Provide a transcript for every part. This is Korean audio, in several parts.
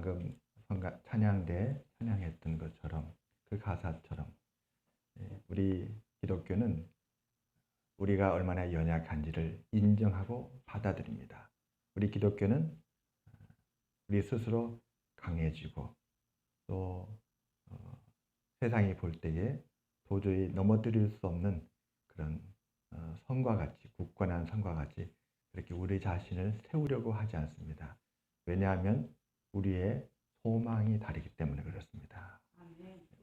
방금 찬양대 찬양했던 것처럼 그 가사처럼 우리 기독교는 우리가 얼마나 연약한지를 인정하고 받아들입니다. 우리 기독교는 우리 스스로 강해지고 또 세상이 볼 때에 도저히 넘어뜨릴 수 없는 그런 성과 같이 굳건한 성과 같이 그렇게 우리 자신을 세우려고 하지 않습니다. 왜냐하면 우리의 소망이 다르기 때문에 그렇습니다.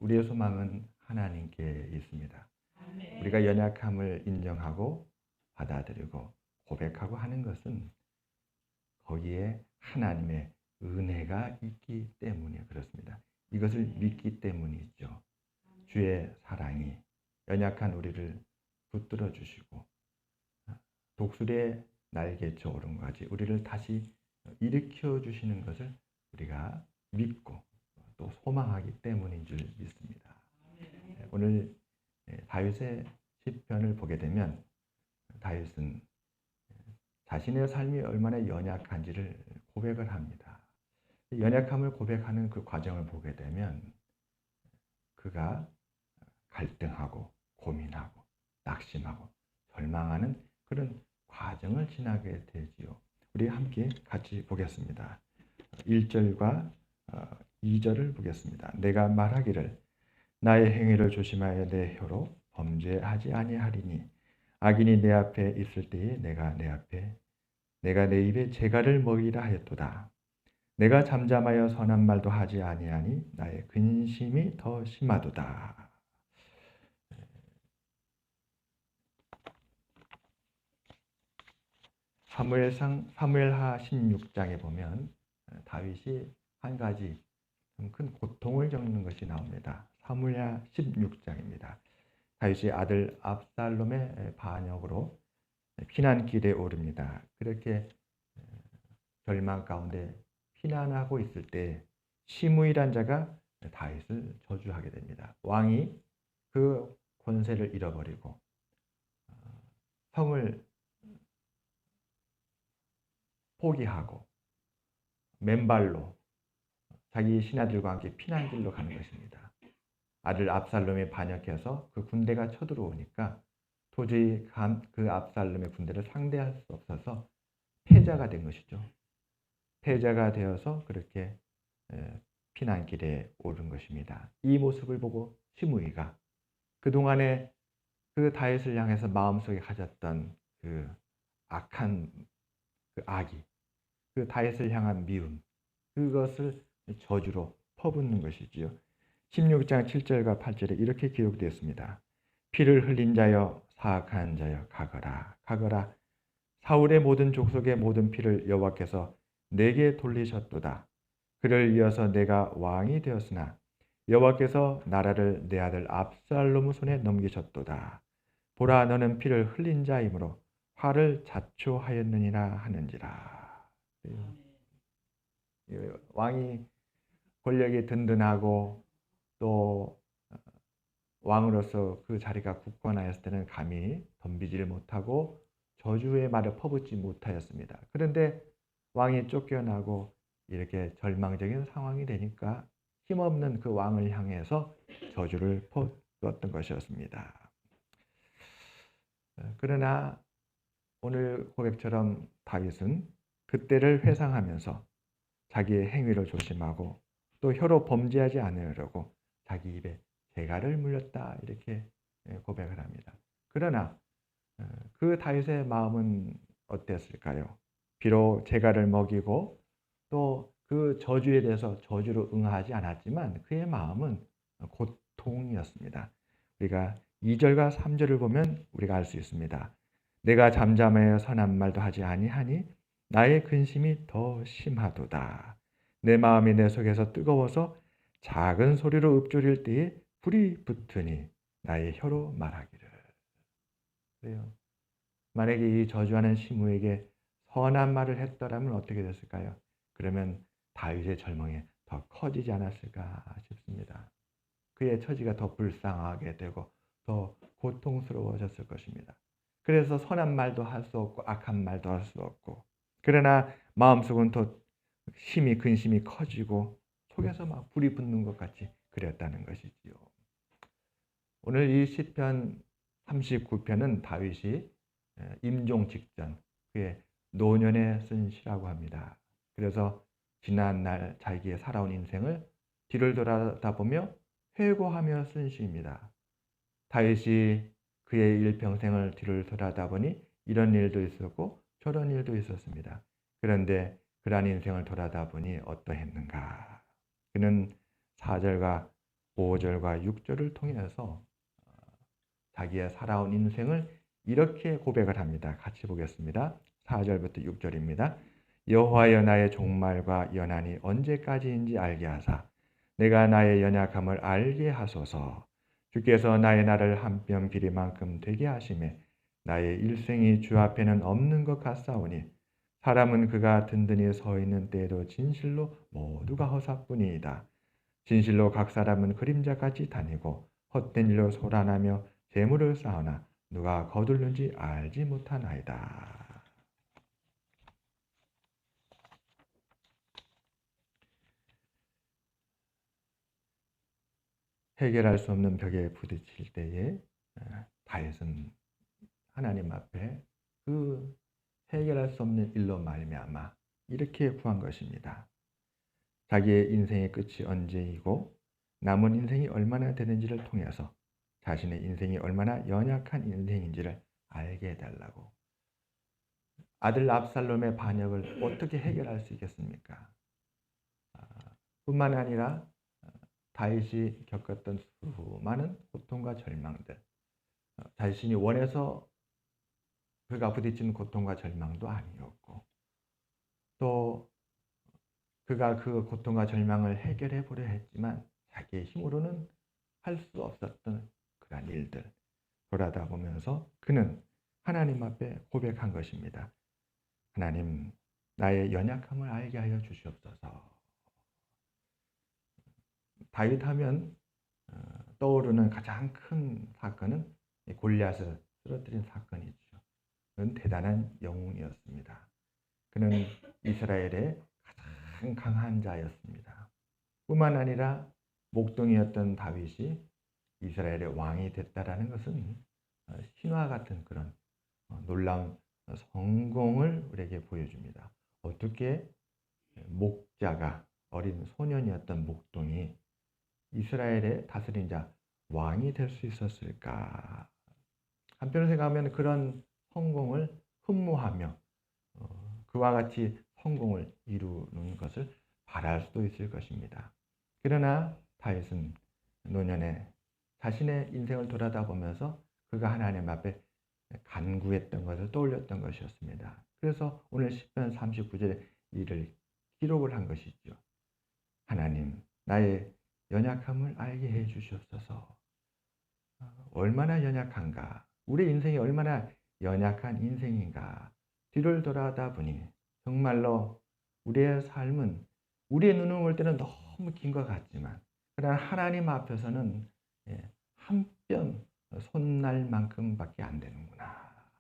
우리의 소망은 하나님께 있습니다. 우리가 연약함을 인정하고 받아들이고 고백하고 하는 것은 거기에 하나님의 은혜가 있기 때문에 그렇습니다. 이것을 믿기 때문이죠. 주의 사랑이 연약한 우리를 붙들어 주시고 독수리의 날개쳐 오름같이 우리를 다시 일으켜 주시는 것을 우리가 믿고 또 소망하기 때문인 줄 믿습니다. 오늘 다윗의 시편을 보게 되면 다윗은 자신의 삶이 얼마나 연약한지를 고백을 합니다. 연약함을 고백하는 그 과정을 보게 되면 그가 갈등하고 고민하고 낙심하고 절망하는 그런 과정을 지나게 되지요. 우리 함께 같이 보겠습니다. 1절과 2절을 보겠습니다. 내가 말하기를 나의 행위를 조심하여 내 혀로 범죄하지 아니하리니 악인이 내 앞에 있을 때에 내가 내 입에 재갈을 먹이라 하였도다. 내가 잠잠하여 선한 말도 하지 아니하니 나의 근심이 더 심하도다. 사무엘하 16장에 보면 다윗이 한 가지 큰 고통을 겪는 것이 나옵니다. 사무엘하 16장입니다. 다윗이 아들 압살롬의 반역으로 피난길에 오릅니다. 그렇게 절망 가운데 피난하고 있을 때 시므이란 자가 다윗을 저주하게 됩니다. 왕이 그 권세를 잃어버리고 성을 포기하고 맨발로 자기 신하들과 함께 피난길로 가는 것입니다. 아들 압살롬이 반역해서 그 군대가 쳐들어오니까 도저히 그 압살롬의 군대를 상대할 수 없어서 패자가 된 것이죠. 패자가 되어서 그렇게 피난길에 오른 것입니다. 이 모습을 보고 시므이가 그동안에 그 다윗을 향해서 마음속에 가졌던 그 악한 그 악이 그 다윗을 향한 미움 그것을 저주로 퍼붓는 것이지요. 16장 7절과 8절에 이렇게 기록되었습니다. 피를 흘린 자여 사악한 자여 가거라 가거라 사울의 모든 족속의 모든 피를 여호와께서 내게 돌리셨도다. 그를 이어서 내가 왕이 되었으나 여호와께서 나라를 내 아들 압살롬의 손에 넘기셨도다. 보라 너는 피를 흘린 자이므로 화를 자초하였느니라 하는지라. 왕이 권력이 든든하고 또 왕으로서 그 자리가 굳건하였을 때는 감히 덤비지를 못하고 저주의 말을 퍼붓지 못하였습니다. 그런데 왕이 쫓겨나고 이렇게 절망적인 상황이 되니까 힘없는 그 왕을 향해서 저주를 퍼붓었던 것이었습니다. 그러나 오늘 고백처럼 다윗은 그때를 회상하면서 자기의 행위를 조심하고 또 혀로 범죄하지 않으려고 자기 입에 재갈을 물렸다 이렇게 고백을 합니다. 그러나 그 다윗의 마음은 어땠을까요? 비록 재갈을 먹이고 또 그 저주에 대해서 저주로 응하지 않았지만 그의 마음은 고통이었습니다. 우리가 2절과 3절을 보면 우리가 알 수 있습니다. 내가 잠잠하여 선한 말도 하지 아니하니 나의 근심이 더 심하도다. 내 마음이 내 속에서 뜨거워서 작은 소리로 읊조릴 때에 불이 붙으니 나의 혀로 말하기를. 그래요. 만약에 이 저주하는 시므에게 선한 말을 했더라면 어떻게 됐을까요? 그러면 다윗의 절망이 더 커지지 않았을까 싶습니다. 그의 처지가 더 불쌍하게 되고 더 고통스러워졌을 것입니다. 그래서 선한 말도 할 수 없고 악한 말도 할 수 없고 그러나 마음속은 더 심히 근심이 커지고 속에서 막 불이 붙는 것 같이 그랬다는 것이지요. 오늘 이 시편 39편은 다윗이 임종 직전 그의 노년에 쓴 시라고 합니다. 그래서 지난날 자기의 살아온 인생을 뒤를 돌아다보며 회고하며 쓴 시입니다. 다윗이 그의 일평생을 뒤를 돌아다보니 이런 일도 있었고 저런 일도 있었습니다. 그런데 그러한 인생을 돌아다보니 어떠했는가? 그는 4절과 5절과 6절을 통해서 자기의 살아온 인생을 이렇게 고백을 합니다. 같이 보겠습니다. 4절부터 6절입니다. 여호와여 나의 종말과 연한이 언제까지인지 알게 하사 내가 나의 연약함을 알게 하소서. 주께서 나의 날을 한 뼘 길이만큼 되게 하심에 나의 일생이 주 앞에는 없는 것 같사오니 사람은 그가 든든히 서 있는 때에도 진실로 모두가 허사뿐이이다. 진실로 각 사람은 그림자같이 다니고 헛된 일로 소란하며 재물을 쌓으나 누가 거둘는지 알지 못하나이다. 해결할 수 없는 벽에 부딪힐 때에 다윗은 하나님 앞에 그 해결할 수 없는 일로 말미암아 이렇게 구한 것입니다. 자기의 인생의 끝이 언제이고 남은 인생이 얼마나 되는지를 통해서 자신의 인생이 얼마나 연약한 인생인지를 알게 해달라고. 아들 압살롬의 반역을 어떻게 해결할 수 있겠습니까? 뿐만 아니라 다윗이 겪었던 수많은 고통과 절망들, 자신이 원해서 그가 부딪힌 고통과 절망도 아니었고, 또 그가 그 고통과 절망을 해결해 보려 했지만 자기의 힘으로는 할 수 없었던 그러한 일들 돌아다 보면서 그는 하나님 앞에 고백한 것입니다. 하나님, 나의 연약함을 알게 하여 주시옵소서. 다윗 하면 떠오르는 가장 큰 사건은 골리앗을 쓰러뜨린 사건이죠. 그는 대단한 영웅이었습니다. 그는 이스라엘의 가장 강한 자였습니다. 뿐만 아니라 목동이었던 다윗이 이스라엘의 왕이 됐다라는 것은 신화 같은 그런 놀라운 성공을 우리에게 보여줍니다. 어떻게 목자가 어린 소년이었던 목동이 이스라엘의 다스린 자 왕이 될 수 있었을까? 한편으로 생각하면 그런 성공을 흠모하며 그와 같이 성공을 이루는 것을 바랄 수도 있을 것입니다. 그러나 다윗은 노년에 자신의 인생을 돌아다보면서 그가 하나님 앞에 간구했던 것을 떠올렸던 것이었습니다. 그래서 오늘 시편 39절에 이를 기록을 한 것이죠. 하나님, 나의 연약함을 알게 해 주시옵소서. 얼마나 연약한가? 우리 인생이 얼마나 연약한 인생인가? 뒤를 돌아다 보니 정말로 우리의 삶은 우리의 눈을 볼 때는 너무 긴 것 같지만 그러나 하나님 앞에서는 한 뼘 손날 만큼밖에 안 되는구나.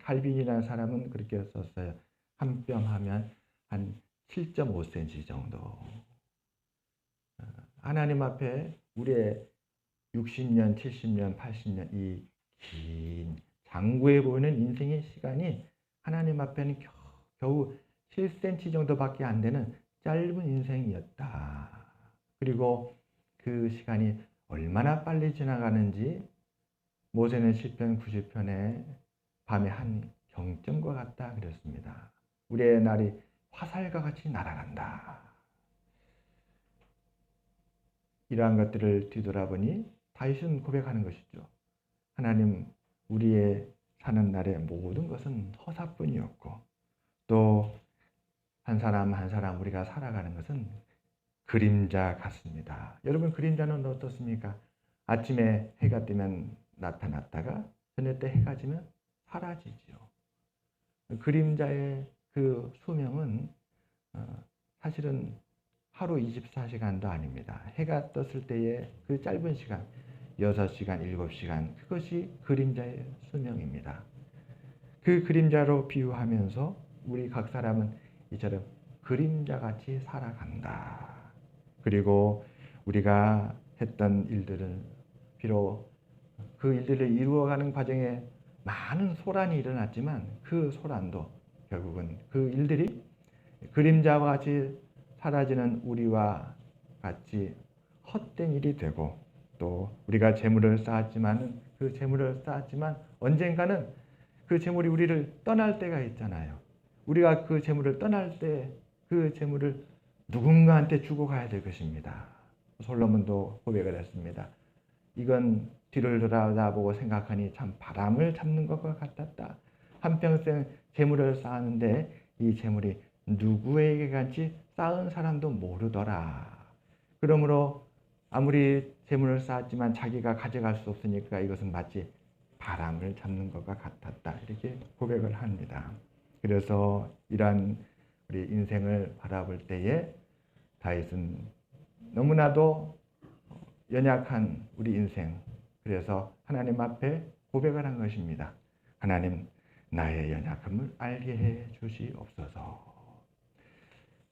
칼빈이라는 사람은 그렇게 썼어요. 한 뼘 하면 한 7.5cm 정도. 하나님 앞에 우리의 60년, 70년, 80년 이 긴 장구해 보이는 인생의 시간이 하나님 앞에는 겨우 7cm 정도밖에 안 되는 짧은 인생이었다. 그리고 그 시간이 얼마나 빨리 지나가는지 모세는 시편 90편에 밤의 한 경점과 같다 그랬습니다. 우리의 날이 화살과 같이 날아간다. 이러한 것들을 뒤돌아보니 다윗은 고백하는 것이죠. 하나님, 우리의 사는 날의 모든 것은 허사뿐이었고 또 한 사람 한 사람 우리가 살아가는 것은 그림자 같습니다. 여러분, 그림자는 어떻습니까? 아침에 해가 뜨면 나타났다가 저녁 때 해가 지면 사라지죠. 그림자의 그 수명은 사실은 하루 24시간도 아닙니다. 해가 떴을 때의 그 짧은 시간, 6시간, 7시간, 그것이 그림자의 수명입니다. 그 그림자로 비유하면서 우리 각 사람은 이처럼 그림자같이 살아간다. 그리고 우리가 했던 일들은 비록 그 일들을 이루어가는 과정에 많은 소란이 일어났지만 그 소란도 결국은 그 일들이 그림자와 같이 사라지는 우리와 같이 헛된 일이 되고, 또 우리가 재물을 쌓았지만 그 재물을 쌓았지만 언젠가는 그 재물이 우리를 떠날 때가 있잖아요. 우리가 그 재물을 떠날 때 그 재물을 누군가한테 주고 가야 될 것입니다. 솔로몬도 고백을 했습니다. 이건 뒤를 돌아보고 생각하니 참 바람을 잡는 것과 같았다. 한평생 재물을 쌓았는데 이 재물이 누구에게 간지 쌓은 사람도 모르더라. 그러므로 아무리 재물을 쌓았지만 자기가 가져갈 수 없으니까 이것은 마치 바람을 잡는 것과 같았다. 이렇게 고백을 합니다. 그래서 이러한 우리 인생을 바라볼 때에 다윗은 너무나도 연약한 우리 인생, 그래서 하나님 앞에 고백을 한 것입니다. 하나님, 나의 연약함을 알게 해 주시옵소서.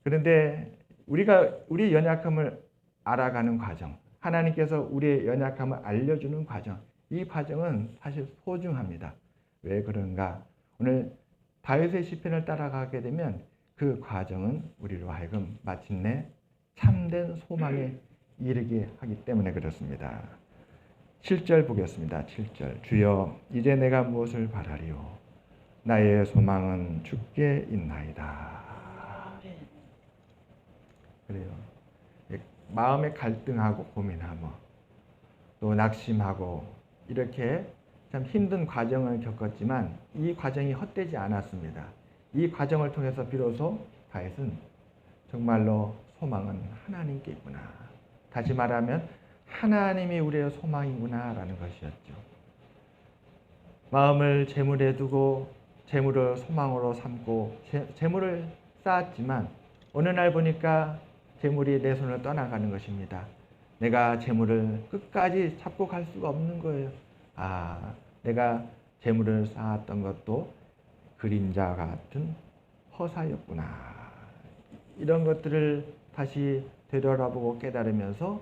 그런데 우리가 우리 연약함을 알아가는 과정, 하나님께서 우리의 연약함을 알려주는 과정, 이 과정은 사실 소중합니다. 왜 그런가? 오늘 다윗의 시편을 따라가게 되면 그 과정은 우리로 하여금 마침내 참된 소망에 이르게 하기 때문에 그렇습니다. 7절 보겠습니다. 7절. 주여, 이제 내가 무엇을 바라리요? 나의 소망은 주께 있나이다. 그래요. 마음에 갈등하고 고민하고 또 낙심하고 이렇게 참 힘든 과정을 겪었지만 이 과정이 헛되지 않았습니다. 이 과정을 통해서 비로소 다윗은 정말로 소망은 하나님께 있구나. 다시 말하면 하나님이 우리의 소망이구나 라는 것이었죠. 마음을 재물에 두고 재물을 소망으로 삼고 재물을 쌓았지만 어느 날 보니까 재물이 내 손을 떠나가는 것입니다. 내가 재물을 끝까지 잡고 갈 수가 없는 거예요. 내가 재물을 쌓았던 것도 그림자 같은 허사였구나. 이런 것들을 다시 되돌아보고 깨달으면서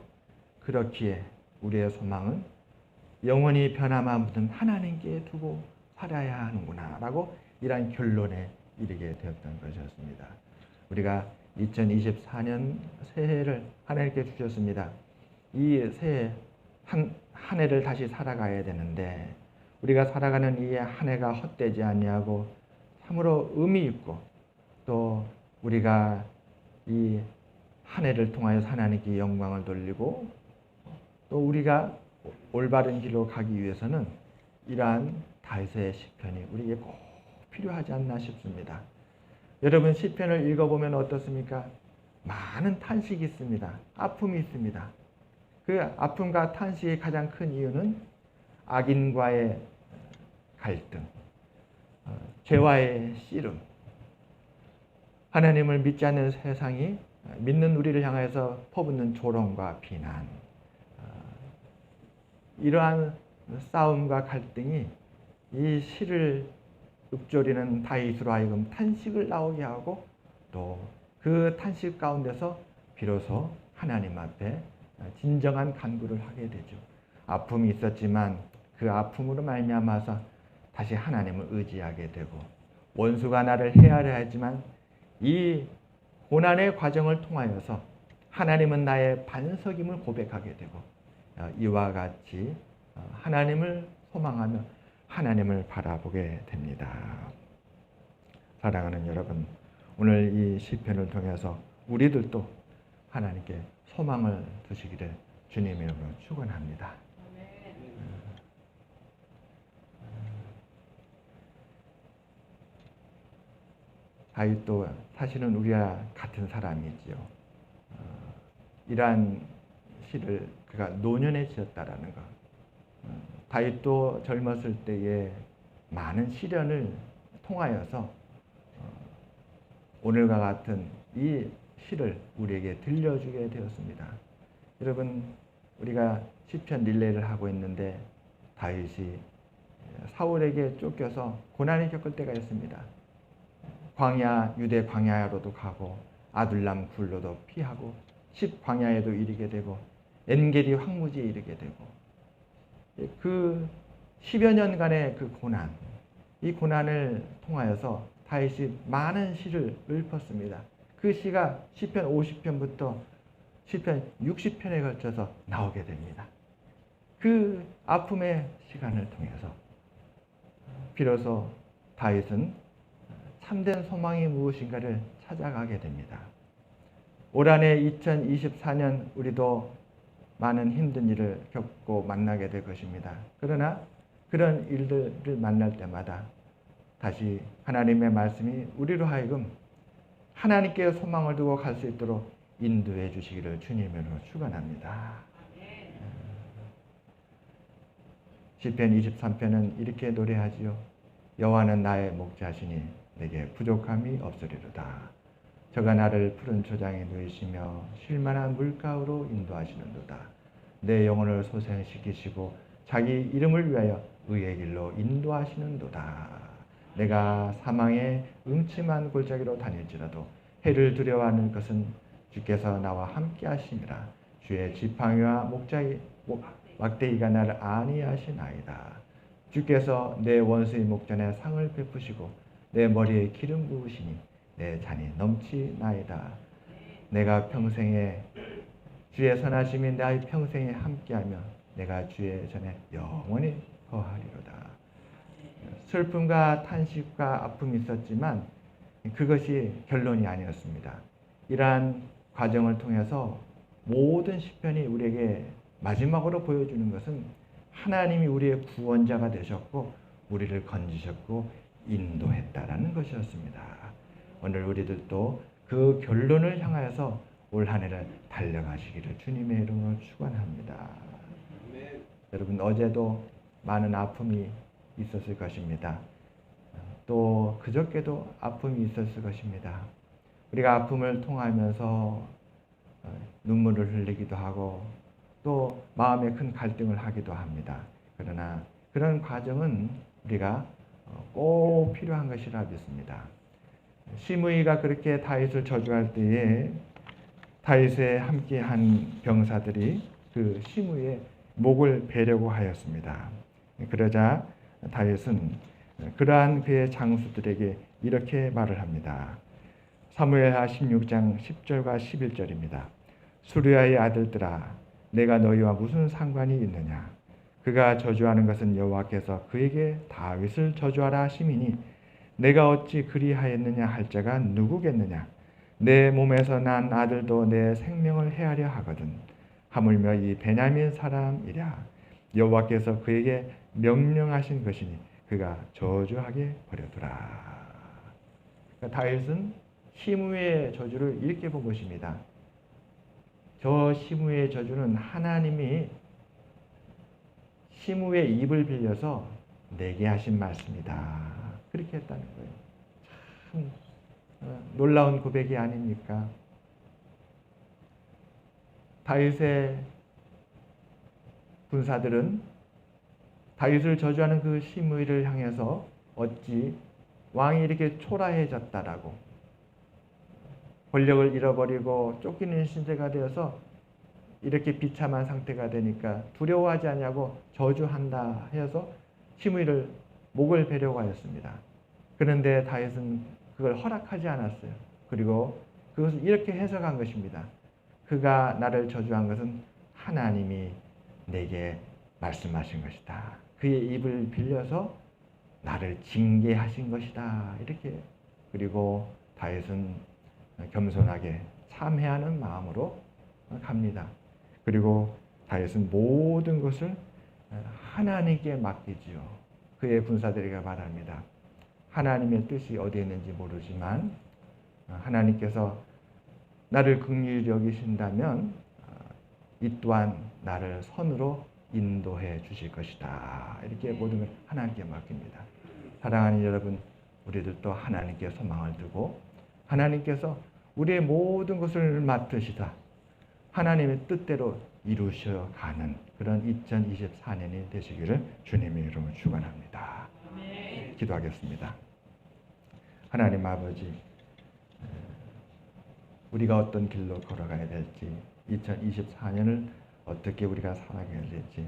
그렇기에 우리의 소망은 영원히 변함없는 하나님께 두고 살아야 하는구나 라고 이러한 결론에 이르게 되었던 것이었습니다. 우리가 2024년 새해를 하나님께 주셨습니다. 이 새해 한 해를 다시 살아가야 되는데 우리가 살아가는 이 한 해가 헛되지 아니하고 참으로 의미 있고 또 우리가 이 한 해를 통하여 하나님께 영광을 돌리고 또 우리가 올바른 길로 가기 위해서는 이러한 다윗의 시편이 우리에게 꼭 필요하지 않나 싶습니다. 여러분 시편을 읽어보면 어떻습니까? 많은 탄식이 있습니다. 아픔이 있습니다. 그 아픔과 탄식의 가장 큰 이유는 악인과의 갈등, 죄와의 씨름, 하나님을 믿지 않는 세상이 믿는 우리를 향해서 퍼붓는 조롱과 비난, 이러한 싸움과 갈등이 이 시를 읊조리는 다윗으로 하여금 탄식을 나오게 하고 또 그 탄식 가운데서 비로소 하나님 앞에 진정한 간구를 하게 되죠. 아픔이 있었지만 그 아픔으로 말미암아서 다시 하나님을 의지하게 되고 원수가 나를 해하려 하지만 이 고난의 과정을 통하여서 하나님은 나의 반석임을 고백하게 되고 이와 같이 하나님을 소망하며 하나님을 바라보게 됩니다. 사랑하는 여러분, 오늘 이 시편을 통해서 우리들도 하나님께 소망을 두시기를 주님의 이름으로 축원합니다. 다윗도 사실은 우리와 같은 사람이지요. 이러한 시를 그가 노년에 지었다라는 것. 다윗도 젊었을 때에 많은 시련을 통하여서 오늘과 같은 이 시를 우리에게 들려주게 되었습니다. 여러분, 우리가 시편 릴레이를 하고 있는데 다윗이 사울에게 쫓겨서 고난을 겪을 때가 있습니다. 광야, 유대 광야로도 가고 아둘람 굴로도 피하고 십광야에도 이르게 되고 엔게디 황무지에 이르게 되고 그 10여 년간의 그 고난, 이 고난을 통하여서 다윗이 많은 시를 읊었습니다. 그 시가 시편 50편부터 시편 60편에 걸쳐서 나오게 됩니다. 그 아픔의 시간을 통해서 비로소 다윗은 참된 소망이 무엇인가를 찾아가게 됩니다. 올 한해 2024년 우리도 많은 힘든 일을 겪고 만나게 될 것입니다. 그러나 그런 일들을 만날 때마다 다시 하나님의 말씀이 우리로 하여금 하나님께 소망을 두고 갈 수 있도록 인도해 주시기를 주님으로 축원합니다. 시편 23편은 이렇게 노래하지요. 여호와는 나의 목자시니 내게 부족함이 없으리로다. 저가 나를 푸른 초장에 누이시며 쉴만한 물가로 인도하시는도다. 내 영혼을 소생시키시고 자기 이름을 위하여 의의 길로 인도하시는도다. 내가 사망의 음침한 골짜기로 다닐지라도 해를 두려워하는 것은 주께서 나와 함께 하심이라. 주의 지팡이와 막대기가 나를 안위하시나이다. 주께서 내 원수의 목전에 상을 베푸시고 내 머리에 기름 부으시니 내 잔이 넘치나이다. 내가 평생에 주의 선하심이 나의 평생에 함께하며 내가 주의 전에 영원히 거하리로다. 슬픔과 탄식과 아픔이 있었지만 그것이 결론이 아니었습니다. 이러한 과정을 통해서 모든 시편이 우리에게 마지막으로 보여주는 것은 하나님이 우리의 구원자가 되셨고 우리를 건지셨고 인도했다라는 것이었습니다. 오늘 우리들도 그 결론을 향하여서 올 한 해를 달려가시기를 주님의 이름으로 축원합니다. 여러분 어제도 많은 아픔이 있었을 것입니다. 또 그저께도 아픔이 있었을 것입니다. 우리가 아픔을 통하면서 눈물을 흘리기도 하고 또 마음에 큰 갈등을 하기도 합니다. 그러나 그런 과정은 우리가 꼭 필요한 것이라 믿습니다. 시므이가 그렇게 다윗을 저주할 때에 다윗에 함께한 병사들이 그 시므이의 목을 베려고 하였습니다. 그러자 다윗은 그러한 그의 장수들에게 이렇게 말을 합니다. 사무엘하 16장 10절과 11절입니다. 수르야의 아들들아 내가 너희와 무슨 상관이 있느냐. 그가 저주하는 것은 여호와께서 그에게 다윗을 저주하라 하심이니 내가 어찌 그리하였느냐 할 자가 누구겠느냐. 내 몸에서 난 아들도 내 생명을 해하려 하거든. 하물며 이 베냐민 사람이랴. 여호와께서 그에게 명령하신 것이니 그가 저주하게 버려두라. 그러니까 다윗은 시므의 저주를 이렇게 본 것입니다. 저 시므의 저주는 하나님이 시므의 입을 빌려서 내게 하신 말씀이다. 그렇게 했다는 거예요. 참 놀라운 고백이 아닙니까? 다윗의 군사들은 다윗을 저주하는 그 시므이를 향해서 어찌 왕이 이렇게 초라해졌다라고 권력을 잃어버리고 쫓기는 신세가 되어서 이렇게 비참한 상태가 되니까 두려워하지 않냐고 저주한다 해서 시므이를 목을 베려고 하였습니다. 그런데 다윗은 그걸 허락하지 않았어요. 그리고 그것을 이렇게 해석한 것입니다. 그가 나를 저주한 것은 하나님이 내게 말씀하신 것이다. 그의 입을 빌려서 나를 징계하신 것이다. 이렇게. 그리고 다윗은 겸손하게 참회하는 마음으로 갑니다. 그리고 다윗은 모든 것을 하나님께 맡기지요. 그의 군사들에게 말합니다. 하나님의 뜻이 어디에 있는지 모르지만 하나님께서 나를 긍휼히 여기신다면 이 또한 나를 선으로 인도해 주실 것이다. 이렇게 모든 걸 하나님께 맡깁니다. 사랑하는 여러분, 우리들도 하나님께 소망을 두고 하나님께서 우리의 모든 것을 맡으시다 하나님의 뜻대로 이루셔가는 그런 2024년이 되시기를 주님의 이름으로 축원합니다. 기도하겠습니다. 하나님 아버지, 우리가 어떤 길로 걸어가야 될지, 2024년을 어떻게 우리가 살아가야 될지